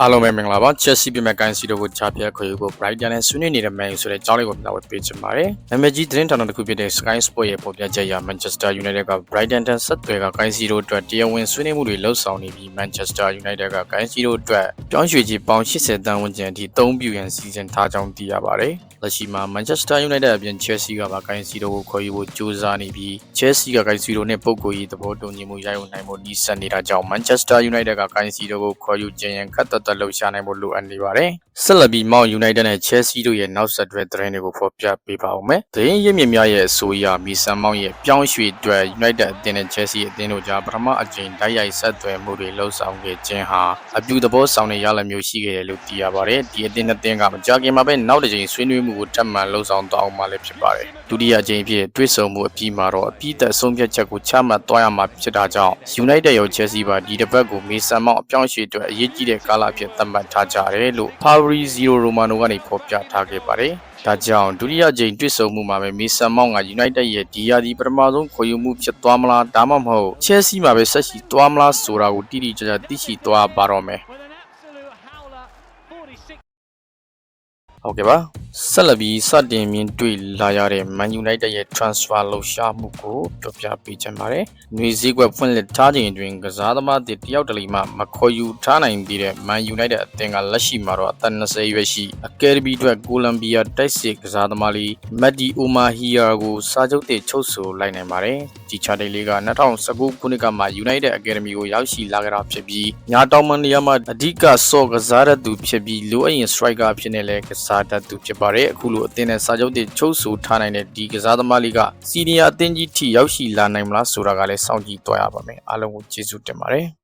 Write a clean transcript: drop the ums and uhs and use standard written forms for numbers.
အားလုံးပဲမင်္ဂလာပါ Chelsea ပြမဲ့ကိုင်းစီတို့ကိုချပြခွေကို Brighton နဲ့ဆွေးနွေးနေတဲ့ Man U ဆိုတဲ့ကြောင်းလေးကိုမျှဝေပေးချင်ပါတယ်။နာမည်ကြီးသတင်းဌာနတစ်ခုဖြစ်တဲ့ Sky Sport ရဲ့ဖော်ပြချက်အရ Manchester United က Brighton တန်ဆက်သွယ်ကကိုင်းစီတို့အတွက်တရားဝင်ဆွေးနွေးမှုတွေလှုပ်ဆောင်နေပြီး Manchester United ကကိုင်းစီတို့အတွက်ပြောင်းရွှေ့ကြီးပေါင်80တန်းဝန်းကျင်အထိ3ပြူရန်စီစဉ်ထားကြောင်းသိရပါတယ်။လက်ရှိမှာ Manchester United အပြင် Chelsea ကပါကိုင်းစီတို့ကိုခေါ်ယူဖို့ကြိုးစားနေပြီး Chelsea ကကိုင်းစီတို့နဲ့ပုံကိုရေးသဘောတူညီမှုရယူနိုင်ဖို့နှီးစပ်နေတာကြောင့် Manchester United ကကိုင်းစီတို့ကိုခေါ်ယူခြင်းရန်ခက်သက်လှုပ်ရှားနိုင်ဖို့လိုအပ်နေပါတယ်။ဆက်လက်ပြီး Man United နဲ့ Chelsea တို့ရဲ့နောက်ဆက်တွဲသတင်းတွေကိုဖော်ပြပေးပါဦးမယ်။သတင်းရင်းမြစ်များရဲ့အဆိုအရ Mason Mount ရဲ့ပြောင်းရွှေ့အတွက် United အသင်းနဲ့ Chelsea အသင်းတို့ကြားပထမအကြိမ်တိုက်ရိုက်ဆက်သွယ်မှုတွေလှုပ်ဆောင်ခဲ့ခြင်းဟာအပြုသဘောဆောင်တဲ့ရလဒ်မျိုးရှိခဲ့တယ်လို့သိရပါတယ်။ဒီအသင်းနှစ်သင်းကမကြာခင်မှာပဲနောက်တစ်ကြိမ်ဆွေးနွေးမှုကိုထပ်မံလှုပ်ဆောင်သွားအောင်မှလည်းဖြစ်ပါတယ်။ဒုတိယအကြိမ်ဖြစ်တွေ့ဆုံမှုအပြီးမှာတော့အပြည့်သက်ဆုံးဖြတ်ချက်ကိုချမှတ်သွားရမှာဖြစ်တာကြောင့် United ရော Chelsea ပါဒီတစ်ပတ်ကို Mason Mount အပြောင်းရွှေ့အတွက်အရေးကြီးတဲ့ကာလအဖြစ်သတ်မှတ်ထားကြတယ်လို့ Fabrizio Romano ကနေဖော်ပြထားခဲ့ပါတယ်။ဒါကြောင့်ဒုတိယကြိမ်တွေ့ဆုံမှုမှာပဲ Mason Mount က United ရဲ့ဒီယာဒီပထမဆုံးခေါ်ယူမှုဖြစ်သွားမလားဒါမှမဟုတ် Chelsea မှာပဲဆက်ရှိသွားမလားဆိုတာကိုတိတိကျကျသိရှိသွားပါတော့မယ်။ဟုတ်ကဲ့ပါဆက်လက်ပြီးစတင်မြင်တွေ့လာရတဲ့ Man United ရဲ့ transfer လှုပ်ရှားမှုကိုပြောပြပေးချင်ပါတယ်။နှွေစည်းကွက်ဖွင့်လှစ်ထားခြင်းအတွင်းကစားသမားတွေတယောက်တလီမှမခေါ်ယူထားနိုင်သေးတဲ့ Man United အသင်းကလက်ရှိမှာတော့အသက်20ရွယ်ရှိ Academy အတွက်ကိုလံဘီယာတိုက်စစ်ကစားသမားလေး Mehdi Oumahia ကိုစာချုပ်တွေချုပ်ဆိုလိုက်နိုင်ပါတယ်။ဒီချာတိတ်လေးက2019ခုနှစ်ကမှ United Academy ကိုရောက်ရှိလာကြတာဖြစ်ပြီးညာတောင်မန်နေရာမှာအဓိကဆော့ကစားရသူဖြစ်ပြီးလိုအပ်ရင် striker ဖြစ်နေလဲကစားတတ်သူဖြစ်ပါတယ်။အခုလိုအသင်းနဲ့စာချုပ်တွေချုပ်ဆိုထားနိုင်တဲ့ဒီကစားသမားလေးကစီနီယာအသင်းကြီးထိရောက်ရှိလာနိုင်မလားဆိုတာကလည်းစောင့်ကြည့်သွားရပါမယ်။အားလုံးကိုကျေးဇူးတင်ပါတယ်။